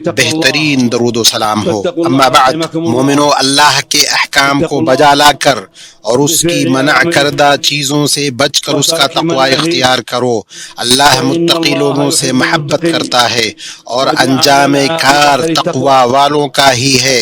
بہترین درود و سلام ہو۔ اما بعد، مومنو، اللہ کے احکام کو بجا لا کر اور اس کی منع کردہ چیزوں سے بچ کر اس کا تقوی اختیار کرو۔ اللہ متقی لوگوں سے محبت کرتا ہے اور انجام کار تقوی والوں کا ہی ہے۔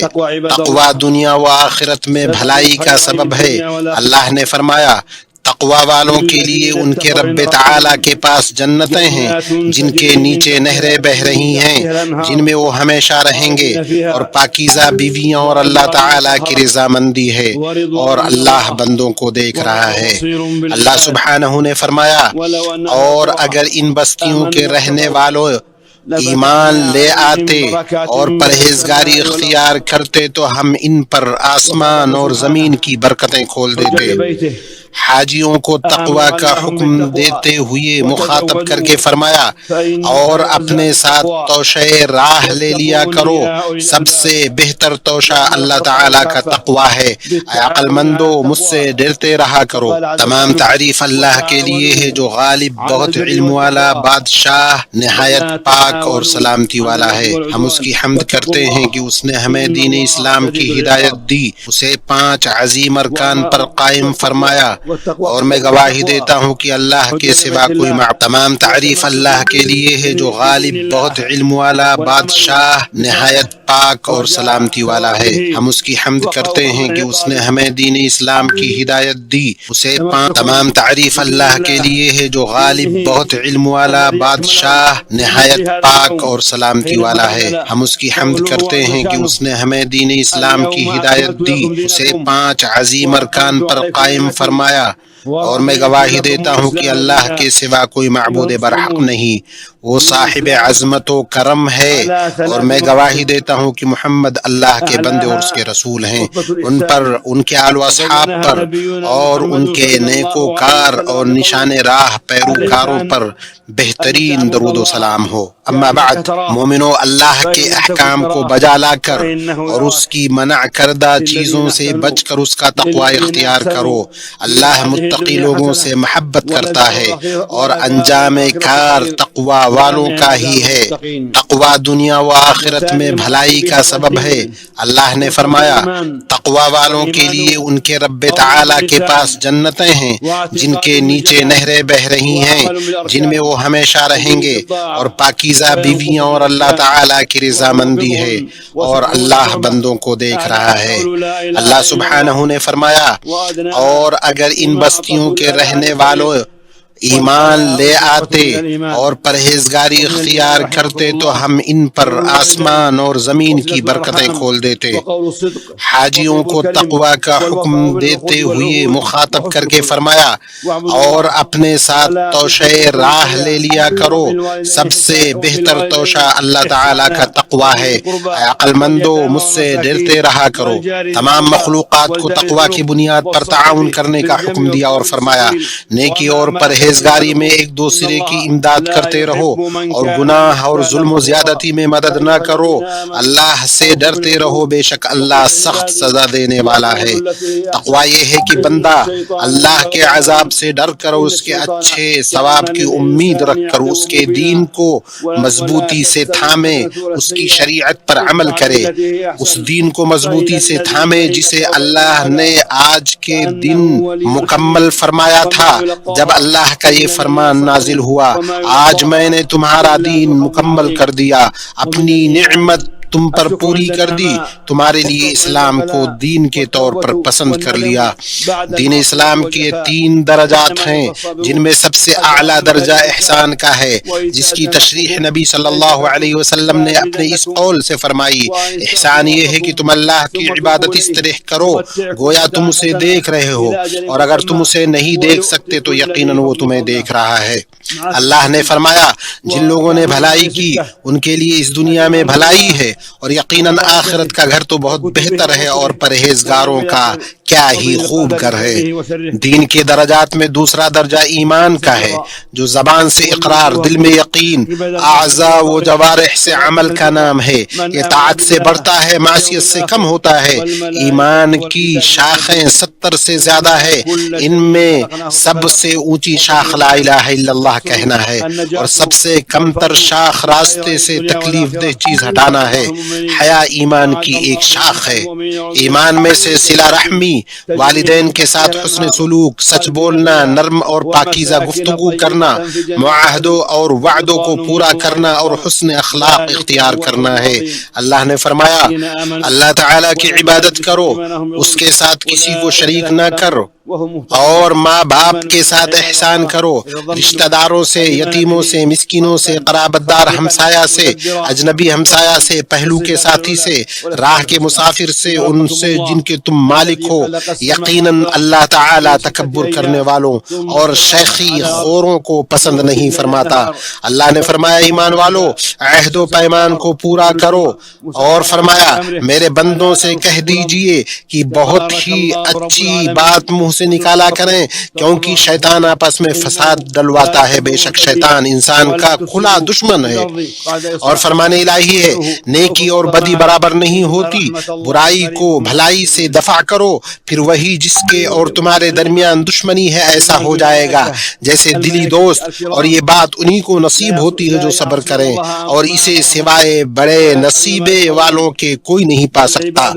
تقوی دنیا و آخرت میں بھلائی کا سبب ہے۔ اللہ نے فرمایا، تقوی والوں کے لیے ان کے رب تعالیٰ کے پاس جنتیں ہیں جن کے نیچے نہریں بہہ رہی ہیں، جن میں وہ ہمیشہ رہیں گے، اور پاکیزہ بیویاں، اور اللہ تعالیٰ کی رضامندی ہے، اور اللہ بندوں کو دیکھ رہا ہے۔ اللہ سبحانہ نے فرمایا، اور اگر ان بستیوں کے رہنے والوں ایمان لے آتے اور پرہیزگاری اختیار کرتے تو ہم ان پر آسمان اور زمین کی برکتیں کھول دیتے۔ حاجیوں کو تقوی کا حکم دیتے ہوئے مخاطب کر کے فرمایا، اور اپنے ساتھ توشہ راہ لے لیا کرو، سب سے بہتر توشہ اللہ تعالیٰ کا تقوی ہے۔ اے عقل مندو، مجھ سے ڈرتے رہا کرو۔ تمام تعریف اللہ کے لیے ہے جو غالب، بہت علم والا، بادشاہ، نہایت پاک اور سلامتی والا ہے۔ ہم اس کی حمد کرتے ہیں کہ اس نے ہمیں دین اسلام کی ہدایت دی، اسے 5 عظیم ارکان پر قائم فرمایا، اور میں گواہی دیتا ہوں کہ اللہ کے سوا کوئی معبود۔ تمام تعریف اللہ کے لیے ہے جو غالب، بہت علم والا، بادشاہ، نہایت پاک اور سلامتی والا ہے۔ ہم اس کی حمد کرتے ہیں کہ اس نے ہمیں دین اسلام کی ہدایت دی، اسے تمام تعریف اللہ کے لیے ہے جو غالب، بہت علم والا، بادشاہ، نہایت پاک اور سلامتی والا ہے۔ ہم اس کی حمد کرتے ہیں کہ اس نے ہمیں دین اسلام کی ہدایت دی، اسے 5 عظیم ارکان پر قائم فرمایا، اور میں گواہی دیتا ہوں کہ اللہ کے سوا کوئی معبود برحق نہیں، وہ صاحب عظمت و کرم ہے، اور میں گواہی دیتا ہوں کہ محمد اللہ کے بندے اور اس کے رسول ہیں۔ ان پر، ان کے آل و اصحاب پر، اور ان کے نیکوکار اور نشان راہ پیروکاروں پر بہترین درود و سلام ہو۔ اما بعد، مومنو، اللہ کے احکام کو بجا لا کر اور اس کی منع کردہ چیزوں سے بچ کر اس کا تقوی اختیار کرو۔ اللہ متقی لوگوں سے محبت کرتا ہے اور انجام کار تقوی والوں کا ہی ہے۔ تقوی دنیا و آخرت میں بھلائی کا سبب ہے۔ اللہ نے فرمایا، تقوی والوں کے لیے ان کے رب تعالیٰ کے پاس جنتیں ہیں جن کے نیچے نہریں بہہ رہی ہیں، جن میں وہ ہمیشہ رہیں گے، اور پاکیزہ بیویاں، اور اللہ تعالیٰ کی رضامندی ہے، اور اللہ بندوں کو دیکھ رہا ہے۔ اللہ سبحانہ نے فرمایا، اور اگر ان بستیوں کے رہنے والوں ایمان لے آتے اور پرہیزگاری اختیار کرتے تو ہم ان پر آسمان اور زمین کی برکتیں کھول دیتے۔ حاجیوں کو تقوی کا حکم دیتے ہوئے مخاطب کر کے فرمایا، اور اپنے ساتھ توشہ راہ لے لیا کرو، سب سے بہتر توشہ اللہ تعالیٰ کا تقوی ہے۔ اے عقل مندو، مجھ سے ڈرتے رہا کرو۔ تمام مخلوقات کو تقوی کی بنیاد پر تعاون کرنے کا حکم دیا اور فرمایا، نیکی اور پرہیزگاری میں ایک دوسرے کی امداد کرتے رہو، اور گناہ اور ظلم و زیادتی میں مدد نہ کرو۔ اللہ سے ڈرتے رہو، بے شک اللہ سخت سزا دینے والا ہے۔ تقوی یہ ہے کہ بندہ اللہ کے عذاب سے ڈر کر، اس کے اچھے ثواب کی امید رکھ کر، اس کے دین کو مضبوطی سے تھامے، اس کی شریعت پر عمل کرے، اس دین کو مضبوطی سے تھامے جسے اللہ نے آج کے دن مکمل فرمایا تھا جب اللہ کا یہ فرمان نازل ہوا، آج میں نے تمہارا دین مکمل کر دیا، اپنی نعمت تم پر پوری کر دی، تمہارے لیے اسلام کو دین کے طور پر پسند کر لیا۔ دین اسلام کے 3 درجات ہیں، جن میں سب سے اعلیٰ درجہ احسان کا ہے، جس کی تشریح نبی صلی اللہ علیہ وسلم نے اپنے اس قول سے فرمائی، احسان یہ ہے کہ تم اللہ کی عبادت اس طرح کرو گویا تم اسے دیکھ رہے ہو، اور اگر تم اسے نہیں دیکھ سکتے تو یقیناً وہ تمہیں دیکھ رہا ہے۔ اللہ نے فرمایا، جن لوگوں نے بھلائی کی ان کے لیے اس دنیا میں بھلائی ہے، اور یقیناً آخرت کا گھر تو بہت بہتر ہے اور پرہیزگاروں کا کیا ہی خوب گھر ہے۔ دین کے درجات میں دوسرا درجہ ایمان کا ہے، جو زبان سے اقرار، دل میں یقین، اعضاء و جوارح سے عمل کا نام ہے۔ یہ طاعت سے بڑھتا ہے، معصیت سے کم ہوتا ہے۔ ایمان کی شاخیں 70 سے زیادہ ہے، ان میں سب سے اونچی شاخ لا الہ الا اللہ کہنا ہے، اور سب سے کم تر شاخ راستے سے تکلیف دہ چیز ہٹانا ہے۔ حیا ایمان کی ایک شاخ ہے۔ ایمان میں سے صلہ رحمی، والدین کے ساتھ حسن سلوک، سچ بولنا، نرم اور پاکیزہ گفتگو کرنا، معاہدوں اور وعدوں کو پورا کرنا اور حسن اخلاق اختیار کرنا ہے۔ اللہ نے فرمایا، اللہ تعالیٰ کی عبادت کرو، اس کے ساتھ کسی کو شریک نہ کرو، اور ماں باپ کے ساتھ احسان کرو، رشتہ داروں سے، یتیموں سے، مسکینوں سے، قرابت دار ہمسایہ سے، اجنبی ہمسایہ سے، پہلو کے ساتھی سے، راہ کے مسافر سے، ان سے جن کے تم مالک ہو۔ یقیناً اللہ تعالیٰ تکبر کرنے والوں اور شیخی خوروں کو پسند نہیں فرماتا۔ اللہ نے فرمایا، ایمان والو، عہد و پیمان کو پورا کرو، اور فرمایا، میرے بندوں سے کہہ دیجئے کہ بہت ہی اچھی بات منہ سے نکالا کریں، کیونکہ شیطان آپس میں فساد ڈلواتا ہے۔ بے شک شیطان انسان کا کھلا دشمن ہے۔ اور فرمان الہی ہے، نیکی اور بدی برابر نہیں ہوتی، برائی کو بھلائی سے دفع کرو، پھر وہی جس کے اور تمہارے درمیان دشمنی ہے ایسا ہو جائے گا جیسے دلی دوست، اور یہ بات انہی کو نصیب ہوتی ہے جو صبر کریں، اور اسے سوائے بڑے نصیبے والوں کے کوئی نہیں پا سکتا۔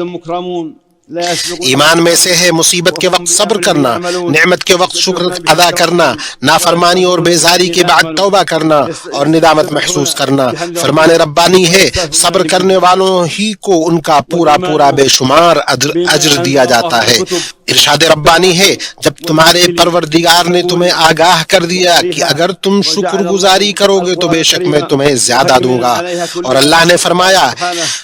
ایمان میں سے ہے مصیبت کے وقت صبر کرنا، نعمت کے وقت شکر ادا کرنا، نافرمانی اور بیزاری کے بعد توبہ کرنا اور ندامت محسوس کرنا۔ فرمان ربانی ہے، صبر کرنے والوں ہی کو ان کا پورا پورا بے شمار اجر دیا جاتا ہے۔ ارشاد ربانی ہے، جب تمہارے پروردگار نے تمہیں آگاہ کر دیا کہ اگر تم شکر گزاری کرو گے تو بے شک میں تمہیں زیادہ دوں گا، اور اللہ نے فرمایا،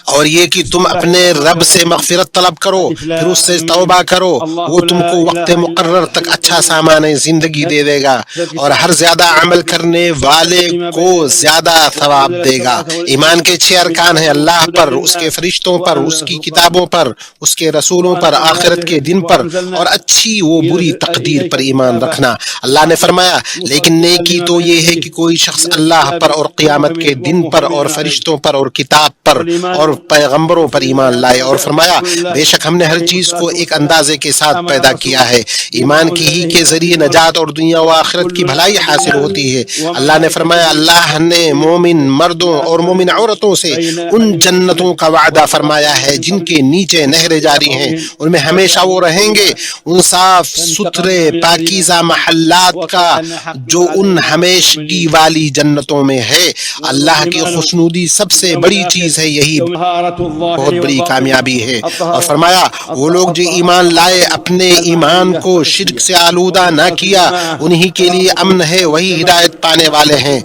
اور یہ کہ تم اپنے رب سے مغفرت طلب کرو، پھر اس سے توبہ کرو، وہ تم کو وقت مقرر تک اچھا سامان زندگی دے دے گا، اور ہر زیادہ عمل کرنے والے کو زیادہ ثواب دے گا۔ ایمان کے 6 ارکان ہیں، اللہ پر، اس کے فرشتوں پر، اس کی کتابوں پر، اس کے رسولوں پر، آخرت کے دن پر، اور اچھی و بری تقدیر پر ایمان رکھنا۔ اللہ نے فرمایا، لیکن نیکی تو یہ ہے کہ کوئی شخص اللہ پر اور قیامت کے دن پر اور فرشتوں پر اور کتاب پر اور پیغمبروں پر ایمان لائے، اور فرمایا، بے شک ہم نے ہر چیز کو ایک اندازے کے ساتھ پیدا کیا ہے۔ ایمان کی ہی کے ذریعے نجات اور دنیا و آخرت کی بھلائی حاصل ہوتی ہے۔ اللہ نے فرمایا، اللہ نے مومن مردوں اور مومن عورتوں سے ان جنتوں کا وعدہ فرمایا ہے جن کے نیچے نہریں جاری ہیں، ان میں ہمیشہ وہ رہیں گے، ان صاف ستھرے پاکیزہ محلات کا جو ان ہمیشگی والی جنتوں میں ہے۔ اللہ کی خوشنودی سب سے بڑی چیز ہے، یہی بہت بڑی کامیابی ہے۔ اور فرمایا، وہ لوگ جو ایمان لائے، اپنے ایمان کو شرک سے آلودہ نہ کیا، انہی کے لیے امن ہے، وہی ہدایت پانے والے ہیں۔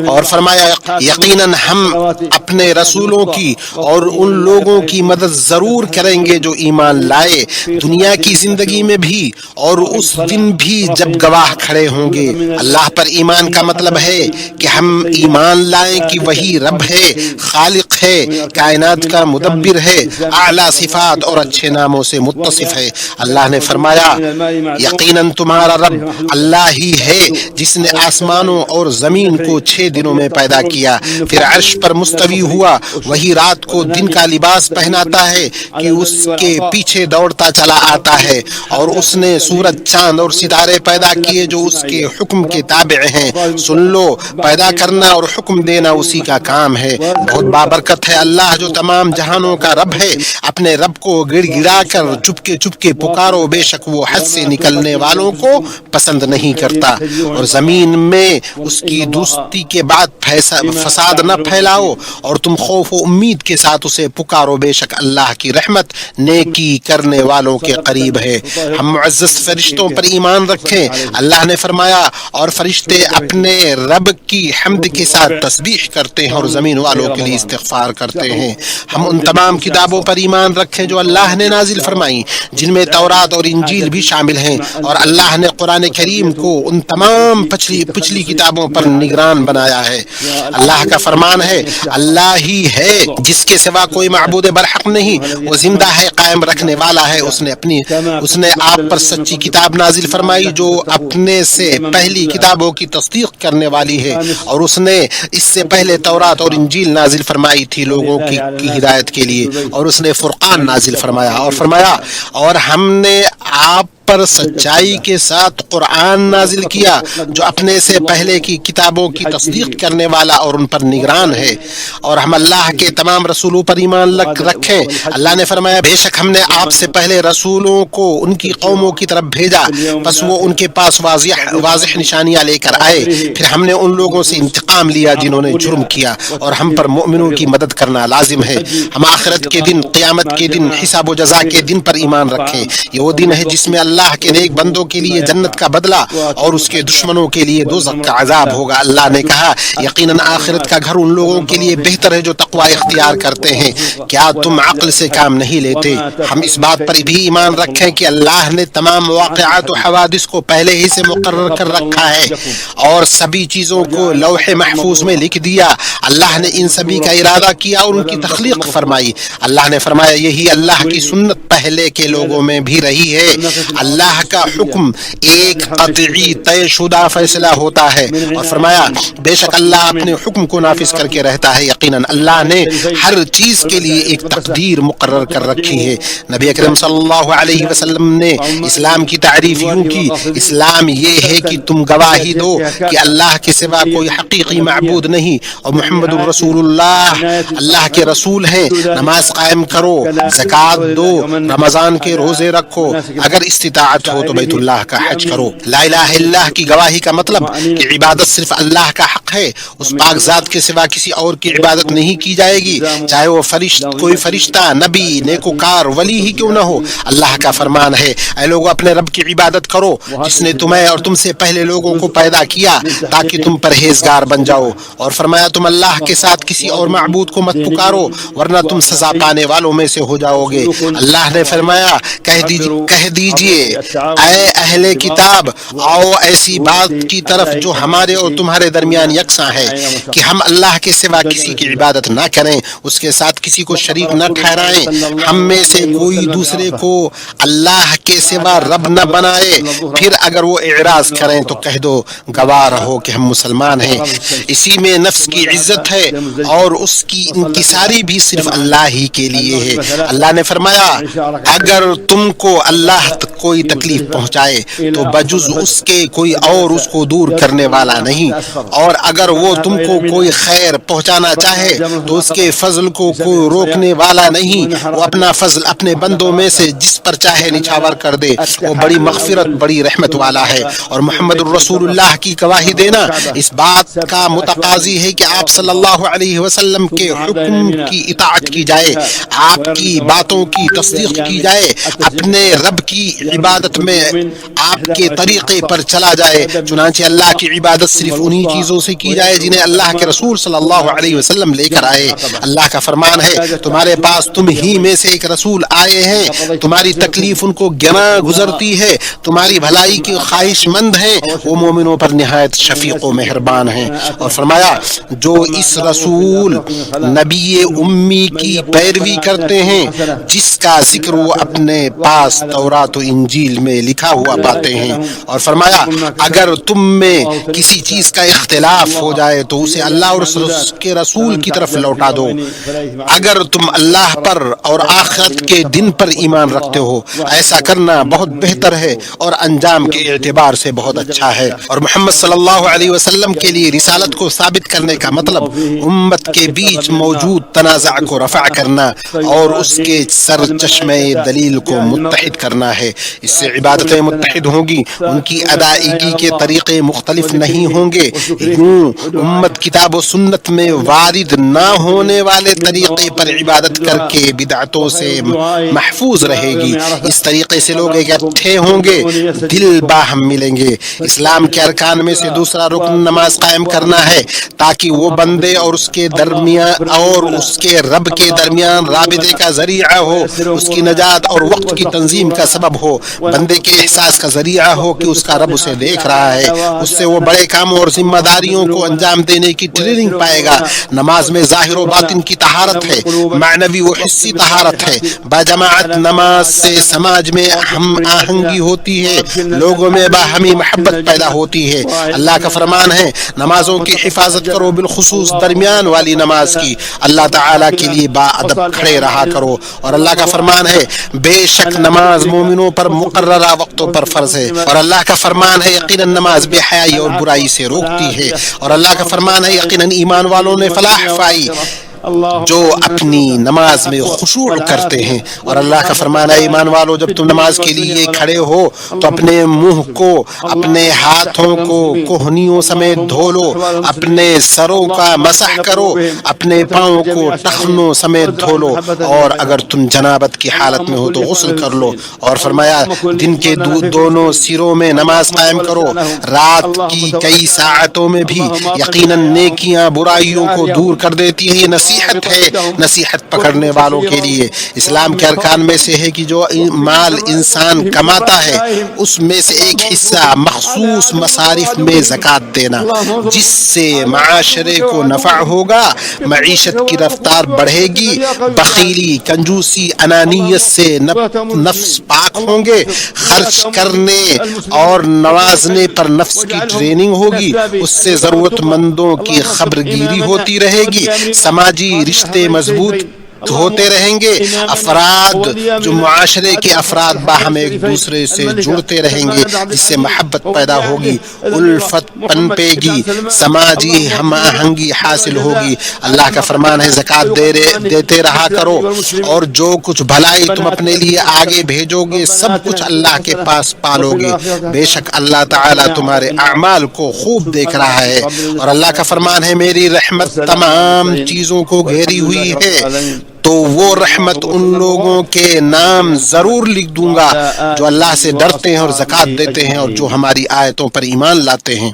اور فرمایا، یقیناً ہم اپنے رسولوں کی اور ان لوگوں کی مدد ضرور کریں گے جو ایمان لائے، دنیا کی زندگی میں بھی اور اس دن بھی جب گواہ کھڑے ہوں گے۔ اللہ پر ایمان کا مطلب ہے کہ ہم ایمان لائیں کہ وہی رب ہے، خالق ہے، کائنات کا مدبر ہے، اعلیٰ صفات اور اچھے ناموں سے متصف ہے۔ اللہ نے فرمایا، یقیناً تمہارا رب اللہ ہی ہے جس نے آسمانوں اور زمین کو 6 دنوں میں پیدا کیا، پھر عرش پر مستوی ہوا، وہی رات کو دن کا لباس پہناتا ہے کہ اس کے پیچھے دوڑتا چلا آتا ہے، اور اس نے سورج، چاند اور ستارے پیدا کیے جو اس کے حکم کے تابع ہیں۔ سن لو، پیدا کرنا اور حکم دینا اسی کا کام ہے۔ بہت بابرکت ہے اللہ جو تمام جہانوں کا رب ہے۔ اپنے رب کو گڑ گڑا کر چپکے چپکے پکارو، بے شک وہ حد سے نکلنے والوں کو پسند نہیں کرتا، اور زمین میں اس کی دوستی کے بعد فساد نہ پھیلاؤ، اور تم خوف و امید کے ساتھ اسے پکارو، بے شک اللہ کی رحمت نیکی کرنے والوں کے قریب ہے۔ ہم معزز فرشتوں پر ایمان رکھیں۔ اللہ نے فرمایا، اور فرشتے اپنے رب کی حمد کے ساتھ تسبیح کرتے ہیں اور زمین والوں کے لیے استغفار کرتے ہیں۔ ہم ان تمام کتابوں پر ایمان رکھیں جو اللہ نے نازل فرمائیں جن میں تورات اور انجیل بھی شامل ہیں، اور اللہ نے قرآن کریم کو ان تمام پچھلی کتابوں پر نگران بنایا ہے۔ اللہ کا فرمان ہے، اللہ ہی ہے جس کے سوا کوئی معبود برحق نہیں، وہ زندہ ہے، قائم رکھنے والا ہے۔ اس نے آپ پر سچی کتاب نازل فرمائی جو اپنے سے پہلی کتابوں کی تصدیق کرنے والی ہے، اور اس نے اس سے پہلے تورات اور انجیل نازل فرمائی تھی لوگوں کی ہدایت کے لیے، اور اس نے فرقان نازل فرمایا، اور فرمایا اور ہم نے آپ پر سچائی کے ساتھ قرآن نازل کیا جو اپنے سے پہلے کی کتابوں کی تصدیق کرنے والا اور ان پر نگران ہے، اور ہم اللہ کے تمام رسولوں پر ایمان رکھیں۔ اللہ نے فرمایا بے شک ہم نے آپ سے پہلے رسولوں کو ان کی قوموں کی طرف بھیجا، بس وہ ان کے پاس واضح نشانیاں لے کر آئے، پھر ہم نے ان لوگوں سے انتقام لیا جنہوں نے جرم کیا، اور ہم پر مومنوں کی مدد کرنا لازم ہے۔ ہم آخرت کے دن، قیامت کے دن، حساب و جزا کے دن پر ایمان رکھیں۔ یہ وہ دن ہے جس میں اللہ کے نیک بندوں کے لیے جنت کا بدلہ اور اس کے دشمنوں کے لیے دوزخ کا عذاب ہوگا۔ اللہ نے کہا یقیناً آخرت کا گھر ان لوگوں کے لیے بہتر ہے جو تقوی اختیار کرتے ہیں۔ کیا تم عقل سے کام نہیں لیتے؟ ہم اس بات پر بھی ایمان رکھیں کہ اللہ نے تمام واقعات و حوادث کو پہلے ہی سے مقرر کر رکھا ہے اور سبھی چیزوں کو لوح محفوظ میں لکھ دیا۔ اللہ نے ان سبھی کا ارادہ کیا اور ان کی تخلیق فرمائی۔ اللہ نے فرمایا یہی اللہ کی سنت پہلے کے لوگوں میں بھی رہی ہے۔ اللہ کا حکم ایک قطعی طے شدہ فیصلہ ہوتا ہے، اور فرمایا بے شک اللہ اپنے حکم کو نافذ کر کے رہتا ہے۔ یقیناً اللہ نے ہر چیز کے لیے ایک تقدیر مقرر کر رکھی ہے۔ نبی اکرم صلی اللہ علیہ وسلم نے اسلام کی تعریف یوں کی، اسلام یہ ہے کہ تم گواہی دو کہ اللہ کے سوا کوئی حقیقی معبود نہیں اور محمد الرسول اللہ اللہ کے رسول ہیں، نماز قائم کرو، زکوٰۃ دو، رمضان کے روزے رکھو، اگر استطاعت ہو تو بیت اللہ کا حج کرو۔ لا الہ الا اللہ کی گواہی کا مطلب کہ عبادت صرف اللہ کا حق ہے، اس پاک ذات کے سوا کسی اور کی عبادت نہیں کی جائے گی، چاہے وہ کوئی فرشتہ، نبی، نیکوکار، ولی ہی کیوں نہ ہو۔ اللہ کا فرمان ہے اے لوگو اپنے رب کی عبادت کرو جس نے تمہیں اور تم سے پہلے لوگوں کو پیدا کیا تاکہ تم پرہیزگار بن جاؤ، اور فرمایا تم اللہ کے ساتھ کسی اور معبود کو مت پکارو ورنہ تم سزا پانے والوں میں سے ہو جاؤ گے۔ اللہ نے فرمایا کہہ دیجئے اے اہل کتاب آؤ ایسی بات کی طرف جو ہمارے اور تمہارے درمیان یکساں ہے کہ ہم اللہ کے سوا کسی کی عبادت نہ کریں، اس کے ساتھ کسی کو شریک نہ ٹھہرائیں، ہم میں سے کوئی دوسرے کو اللہ کے سوا رب نہ بنائے، پھر اگر وہ اعراض کریں تو کہہ دو گواہ رہو کہ ہم مسلمان ہیں۔ اسی میں نفس کی عزت ہے اور اس کی انکساری بھی صرف اللہ ہی کے لیے ہے۔ اللہ نے فرمایا اگر تم کو اللہ کوئی تکلیف پہنچائے تو بجز اس کے کوئی اور اس کو دور کرنے والا نہیں، اور اگر وہ تم کو کوئی خیر پہنچانا چاہے تو اس کے فضل کو کوئی روکنے والا نہیں، وہ اپنا فضل اپنے بندوں میں سے جس پر چاہے نچھاور کر دے، وہ بڑی مغفرت بڑی رحمت والا ہے۔ اور محمد الرسول اللہ کی گواہی دینا اس بات کا متقاضی ہے کہ آپ صلی اللہ علیہ وسلم کے حکم کی اطاعت کی جائے، آپ کی باتوں کی تصدیق کی جائے، اپنے رب کی عبادت میں آپ کے طریقے پر چلا جائے، چنانچہ اللہ کی عبادت صرف انہی چیزوں سے کی جائے جنہیں اللہ کے رسول صلی اللہ علیہ وسلم لے کر آئے۔ اللہ کا فرمان ہے تمہارے پاس تم ہی میں سے ایک رسول آئے ہیں، تمہاری تکلیف ان کو گنا گزرتی ہے، تمہاری بھلائی کی خواہش مند ہیں، وہ مومنوں پر نہایت شفیق و مہربان ہیں۔ اور فرمایا جو اس رسول نبی امی کی پیروی کرتے ہیں جس کا ذکر وہ اپنے پاس تورات و انجیل میں لکھا ہوا پاتے ہیں، اور فرمایا اگر تم میں کسی چیز کا اختلاف ہو جائے تو اسے اللہ اور اس کے رسول کی طرف لوٹا دو، اگر تم اللہ پر اور آخرت کے دن پر ایمان رکھتے ہو، ایسا کرنا بہت بہتر ہے اور انجام کے اعتبار سے بہت اچھا ہے۔ اور محمد صلی اللہ علیہ وسلم کے لیے رسالت کو ثابت کرنے کا مطلب امت کے بیچ موجود تنازع کو رفع کرنا اور اس کے سر چشمے دلیل کو متحد کرنا ہے، اس سے عبادتیں متحد ہوگی، ان کی ادائیگی کے طریقے مختلف نہیں ہوں گے۔ یوں امت کتاب و سنت میں وارد نہ ہونے والے طریقے پر عبادت کر کے بدعتوں سے محفوظ رہے گی۔ اس طریقے سے لوگ اکٹھے ہوں گے، دل باہم ملیں گے۔ اسلام کے ارکان میں سے دوسرا رکن نماز قائم کرنا ہے، تاکہ وہ بندے اور اس کے درمیان اور اس کے رب کے درمیان رابطے کا ذریعہ ہو، اس کی نجات اور وقت کی تنظیم کا سبب ہو، بندے کے احساس کا ذریعہ ہو کہ اس کا رب اسے دیکھ رہا ہے، اس سے وہ بڑے کاموں اور ذمہ داریوں کو انجام دینے کی ٹریننگ پائے گا۔ نماز میں ظاہر و باطن کی طہارت ہے، معنوی و حسی طہارت ہے۔ باجماعت نماز سے سماج میں ہم آہنگی ہوتی ہے، لوگوں میں باہمی محبت پیدا ہوتی ہے۔ اللہ کا فرمان ہے نمازوں کی حفاظت کرو، بالخصوص درمیان والی نماز کی، اللہ تعالیٰ کے لیے با ادب کھڑے رہا کرو۔ اور اللہ کا فرمان ہے بے شک نماز مومنوں پر مقررہ وقتوں پر فرض ہے۔ اور اللہ کا فرمان ہے یقیناً نماز بے حیائی اور برائی سے روکتی ہے۔ اور اللہ کا فرمان ہے یقیناً ایمان والوں نے فلاح پائی جو اپنی نماز میں خشوع کرتے ہیں۔ اور اللہ کا فرمان ہے ایمان والو، جب تم نماز کے لیے کھڑے ہو تو اپنے منہ کو، اپنے ہاتھوں کو کوہنیوں سمیت دھو لو، اپنے سروں کا مسح کرو، اپنے پاؤں کو ٹخنوں سمیت دھو لو، اور اگر تم جنابت کی حالت میں ہو تو غسل کر لو۔ اور فرمایا دن کے دونوں سروں میں نماز قائم کرو، رات کی کئی ساعتوں میں بھی، یقیناً نیکیاں برائیوں کو دور کر دیتی ہے۔ نصیحت ہے، نصیحت پکڑنے والوں کے لیے۔ اسلام کے ارکان میں سے ہے کہ جو مال انسان کماتا ہے اس میں سے ایک حصہ مخصوص مصارف میں زکوٰۃ دینا، جس سے معاشرے کو نفع ہوگا، معیشت کی رفتار بڑھے گی، بخیلی، کنجوسی، انانیت سے نفس پاک ہوں گے، خرچ کرنے اور نوازنے پر نفس کی ٹریننگ ہوگی، اس سے ضرورت مندوں کی خبرگیری ہوتی رہے گی، سماجی رشتے مضبوط ہوتے رہیں گے، افراد جو معاشرے کے افراد باہم ایک دوسرے سے جڑتے رہیں گے، جس سے محبت پیدا ہوگی، الفت پنپے گی، سماجی ہم آہنگی حاصل ہوگی۔ اللہ کا فرمان ہے زکوٰۃ دیتے رہا کرو، اور جو کچھ بھلائی تم اپنے لیے آگے بھیجو گے سب کچھ اللہ کے پاس پالو گے، بے شک اللہ تعالیٰ تمہارے اعمال کو خوب دیکھ رہا ہے۔ اور اللہ کا فرمان ہے میری رحمت تمام چیزوں کو گھیری ہوئی ہے، تو وہ رحمت ان لوگوں کے نام ضرور لکھ دوں گا جو اللہ سے ڈرتے ہیں اور زکوٰۃ دیتے ہیں اور جو ہماری آیتوں پر ایمان لاتے ہیں۔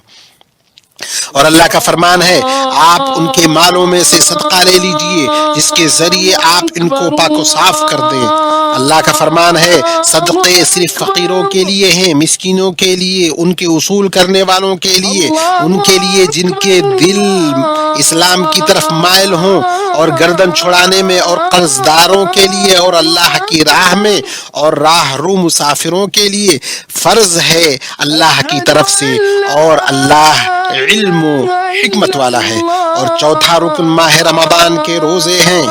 اور اللہ کا فرمان ہے آپ ان کے مالوں میں سے صدقہ لے لیجئے جس کے ذریعے آپ ان کو پاک و صاف کر دیں۔ اللہ کا فرمان ہے صدقے صرف فقیروں کے لیے ہیں، مسکینوں کے لیے، ان کے اصول کرنے والوں کے لیے، ان کے لیے جن کے دل اسلام کی طرف مائل ہوں، اور گردن چھڑانے میں، اور قرض داروں کے لیے، اور اللہ کی راہ میں اور راہ رو مسافروں کے لیے فرض ہے اللہ کی طرف سے، اور اللہ علم و حکمت والا ہے۔ اور چوتھا رکن ماہ رمضان کے روزے ہیں،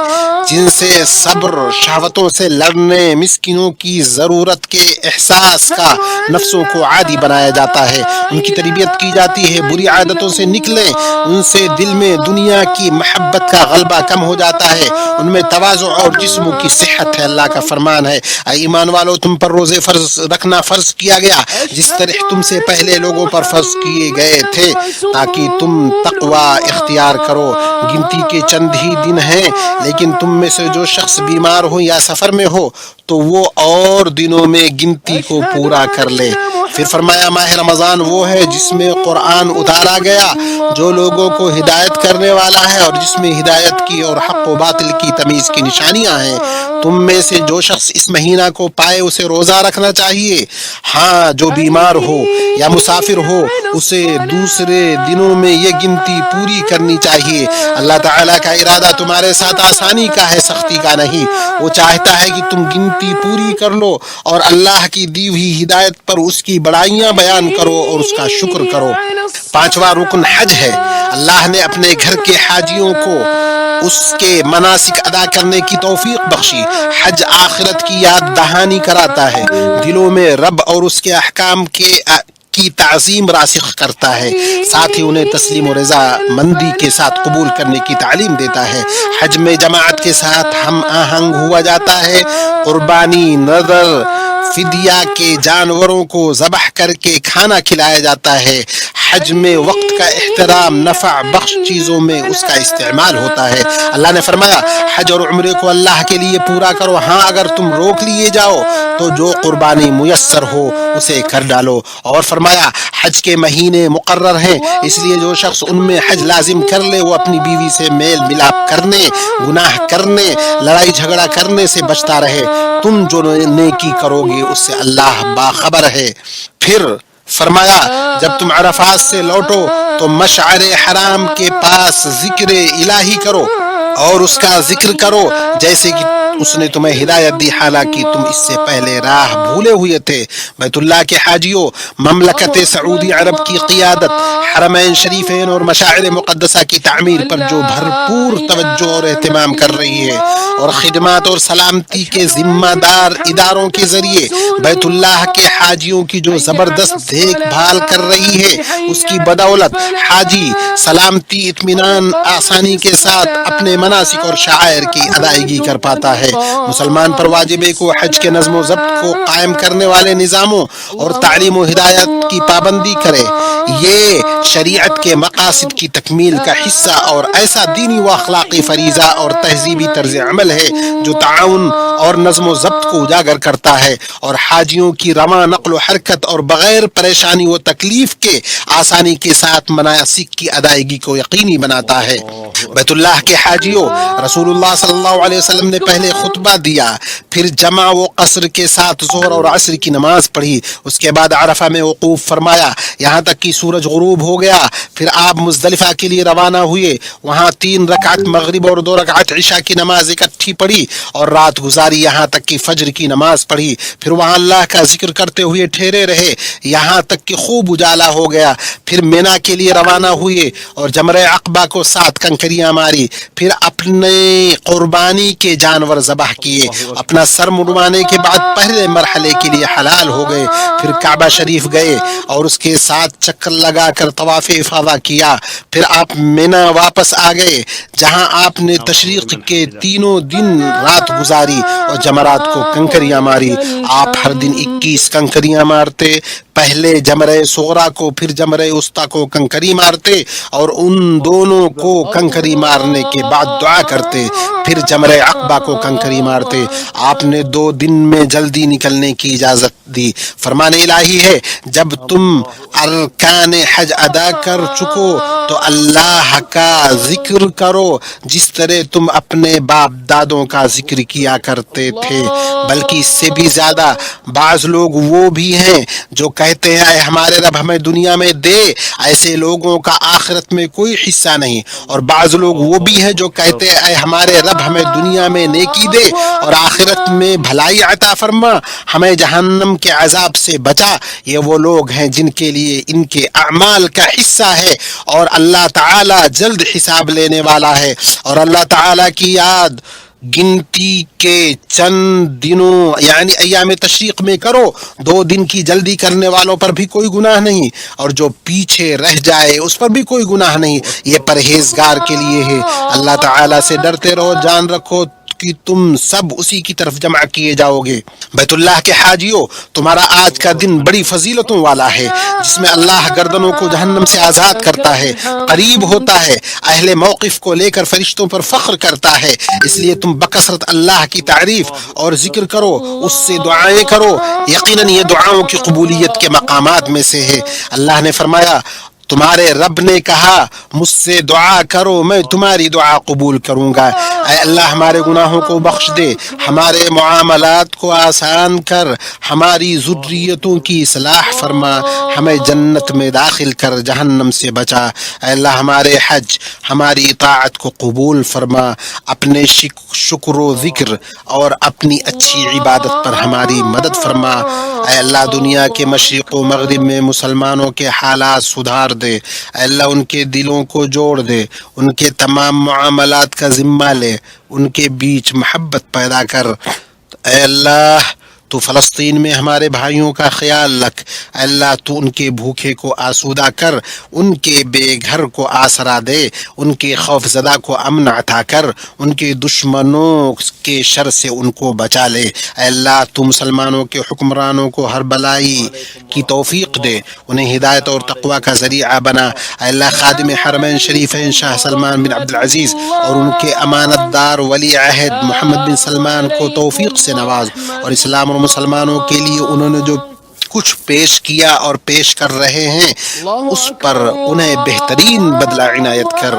جن سے صبر، شہوتوں سے لڑنے، مسکینوں کی ضرورت کے احساس کا نفسوں کو عادی بنایا جاتا ہے، ان کی تربیت کی جاتی ہے، بری عادتوں سے نکلیں، ان سے دل میں دنیا کی محبت کا غلبہ کم ہو جاتا ہے، ان میں تواضع اور جسم کی صحت ہے۔ اللہ کا فرمان ہے اے ایمان والو، تم پر روزے رکھنا فرض کیا گیا جس طرح تم سے پہلے لوگوں پر فرض کیے گئے تھے، تاکہ تم تقوی اختیار کرو۔ گنتی کے چند ہی دن ہیں، لیکن تم میں سے جو شخص بیمار ہو یا سفر میں ہو تو وہ اور دنوں میں گنتی کو پورا کر لے۔ پھر فرمایا ماہ رمضان وہ ہے جس میں قرآن اتارا گیا، جو لوگوں کو ہدایت کرنے والا ہے، اور جس میں ہدایت کی اور حق و باطل کی تمیز کی نشانیاں ہیں۔ تم میں سے جو شخص اس مہینہ کو پائے اسے روزہ رکھنا چاہیے، ہاں جو بیمار ہو یا مسافر ہو اسے دوسرے دنوں میں یہ گنتی پوری کرنی چاہیے۔ اللہ تعالیٰ کا ارادہ تمہارے ساتھ آسانی کا ہے، سختی کا نہیں۔ وہ چاہتا ہے کہ تم گنتی پوری کر لو اور اللہ کی دی ہوئی ہدایت پر اس کی بڑائیاں بیان کرو اور اس کا شکر کرو۔ پانچواں رکن حج ہے۔ اللہ نے اپنے گھر کے حاجیوں کو اس کے مناسک ادا کرنے کی توفیق بخشی۔ حج آخرت کی یاد دہانی کراتا ہے، دلوں میں رب اور اس کے احکام کی تعظیم راسخ کرتا ہے، ساتھ ہی انہیں تسلیم و رضا مندی کے ساتھ قبول کرنے کی تعلیم دیتا ہے۔ حج میں جماعت کے ساتھ ہم آہنگ ہوا جاتا ہے، قربانی، نذر، فدیہ کے جانوروں کو ذبح کر کے کھانا کھلایا جاتا ہے۔ حج میں وقت کا احترام، نفع بخش چیزوں میں اس کا استعمال ہوتا ہے۔ اللہ نے فرمایا حج اور عمرے کو اللہ کے لیے پورا کرو، ہاں اگر تم روک لیے جاؤ تو جو قربانی میسر ہو اسے کر ڈالو۔ اور فرمایا حج کے مہینے مقرر ہیں، اس لیے جو شخص ان میں حج لازم کر لے وہ اپنی بیوی سے میل ملاپ کرنے، گناہ کرنے، لڑائی جھگڑا کرنے سے بچتا رہے۔ تم جو نیکی کرو گے اس سے اللہ باخبر ہے۔ پھر فرمایا جب تم عرفات سے لوٹو تو مشعر حرام کے پاس ذکر الہی کرو اور اس کا ذکر کرو جیسے کہ اس نے تمہیں ہدایت دی، حالانکہ تم اس سے پہلے راہ بھولے ہوئے تھے۔ بیت اللہ کے حاجیوں، مملکت سعودی عرب کی قیادت حرمین شریفین اور مشاعر مقدسہ کی تعمیر پر جو بھرپور توجہ اور اہتمام کر رہی ہے اور خدمات اور سلامتی کے ذمہ دار اداروں کے ذریعے بیت اللہ کے حاجیوں کی جو زبردست دیکھ بھال کر رہی ہے، اس کی بدولت حاجی سلامتی، اطمینان، آسانی کے ساتھ اپنے مناسک اور شعائر کی ادائیگی کر پاتا ہے۔ مسلمان پر واجب ہے کہ حج کے نظم و ضبط کو قائم کرنے والے نظاموں اور تعلیم و ہدایت کی پابندی کرے۔ یہ شریعت کے مقاصد کی تکمیل کا حصہ اور ایسا دینی و اخلاقی فریضہ اور تہذیبی طرز عمل ہے جو تعاون اور نظم و ضبط کو اجاگر کرتا ہے اور حاجیوں کی رواں نقل و حرکت اور بغیر پریشانی و تکلیف کے آسانی کے ساتھ مناسک کی ادائیگی کو یقینی بناتا ہے۔ بیت اللہ کے حاجیوں، رسول اللہ صلی اللہ علیہ وسلم نے پہلے خطبہ دیا، پھر جمع و قصر کے ساتھ ظہر اور عصر کی نماز پڑھی، اس کے بعد عرفہ میں وقوف فرمایا یہاں تک کہ سورج غروب ہو گیا۔ پھر آپ مزدلفہ کے لیے روانہ ہوئے، وہاں 3 رکعت مغرب اور 2 رکعت عشاء کی نماز اکٹھی پڑھی اور رات گزاری یہاں تک کہ فجر کی نماز پڑھی۔ پھر وہاں اللہ کا ذکر کرتے ہوئے ٹھہرے رہے یہاں تک کہ خوب اجالا ہو گیا۔ پھر مینا کے لیے روانہ ہوئے اور جمرہ عقبہ کو 7 کنکریاں ماری۔ پھر اپنے قربانی کے جانور ذبح کیے، اپنا سر منڈوانے کے بعد پہلے مرحلے کے لیے حلال ہو گئے۔ پھر کعبہ شریف گئے اور اس کے ساتھ چکر لگا کر طواف افاضہ کیا۔ پھر آپ مینا واپس آ گئے جہاں آپ نے تشریق کے 3 دن رات گزاری اور جمرات کو کنکریاں ماری۔ آپ ہر دن 21 کنکریاں مارتے، پہلے جمرہ صغرا کو پھر جمرہ وسطیٰ کو کنکری مارتے اور ان دونوں کو کنکری مارنے کے بعد دعا کرتے، پھر جمرہ عقبہ کو کنکری مارتے۔ آپ نے 2 دن میں جلدی نکلنے کی اجازت دی۔ فرمان الہی ہے جب تم ارکان حج ادا کر چکو تو اللہ کا ذکر کرو جس طرح تم اپنے باپ دادوں کا ذکر کیا کرتے تھے، بلکہ اس سے بھی زیادہ۔ بعض لوگ وہ بھی ہیں جو کہتے ہیں اے ہمارے رب ہمیں دنیا میں دے، ایسے لوگوں کا آخرت میں کوئی حصہ نہیں۔ اور بعض لوگ وہ بھی ہیں جو کہتے ہیں اے ہمارے رب ہمیں دنیا میں نیکی دے اور آخرت میں بھلائی عطا فرما، ہمیں جہنم کے عذاب سے بچا۔ یہ وہ لوگ ہیں جن کے لیے ان کے اعمال کا حصہ ہے اور اللہ تعالی جلد حساب لینے والا ہے۔ اور اللہ تعالی کی یاد گنتی کے چند دنوں یعنی ایام تشریق میں کرو، 2 دن کی جلدی کرنے والوں پر بھی کوئی گناہ نہیں اور جو پیچھے رہ جائے اس پر بھی کوئی گناہ نہیں، یہ پرہیزگار کے لیے ہے۔ اللہ تعالیٰ سے ڈرتے رہو، جان رکھو کہ تم سب اسی کی طرف جمع کیے جاؤ گے۔ بیت اللہ کے حاجیوں، تمہارا آج کا دن بڑی فضیلتوں والا ہے جس میں اللہ گردنوں کو جہنم سے آزاد کرتا ہے، قریب ہوتا ہے، اہل موقف کو لے کر فرشتوں پر فخر کرتا ہے۔ اس لیے تم بکثرت اللہ کی تعریف اور ذکر کرو، اس سے دعائیں کرو، یقیناً یہ دعاؤں کی قبولیت کے مقامات میں سے ہے۔ اللہ نے فرمایا تمہارے رب نے کہا مجھ سے دعا کرو میں تمہاری دعا قبول کروں گا۔ اے اللہ ہمارے گناہوں کو بخش دے، ہمارے معاملات کو آسان کر، ہماری ذریتوں کی اصلاح فرما، ہمیں جنت میں داخل کر جہنم سے بچا۔ اے اللہ ہمارے حج، ہماری اطاعت کو قبول فرما، اپنے شکر و ذکر اور اپنی اچھی عبادت پر ہماری مدد فرما۔ اے اللہ دنیا کے مشرق و مغرب میں مسلمانوں کے حالات سدھار دے، اے اللہ ان کے دلوں کو جوڑ دے، ان کے تمام معاملات کا ذمہ لے، ان کے بیچ محبت پیدا کر۔ اے اللہ تو فلسطین میں ہمارے بھائیوں کا خیال رکھ، اے اللہ تو ان کے بھوکے کو آسودہ کر، ان کے بے گھر کو آسرا دے، ان کے خوف زدہ کو امن عطا کر، ان کے دشمنوں کے شر سے ان کو بچا لے۔ اے اللہ تو مسلمانوں کے حکمرانوں کو ہر بلائی کی توفیق دے، انہیں ہدایت اور تقوی کا ذریعہ بنا۔ اے اللہ خادم حرمین شریفین شاہ سلمان بن عبد العزیز اور ان کے امانت دار ولی عہد محمد بن سلمان کو توفیق سے نواز، اور اسلام اور مسلمانوں کے لیے انہوں نے جو کچھ پیش کیا اور پیش کر رہے ہیں اس پر انہیں بہترین بدلہ عنایت کر۔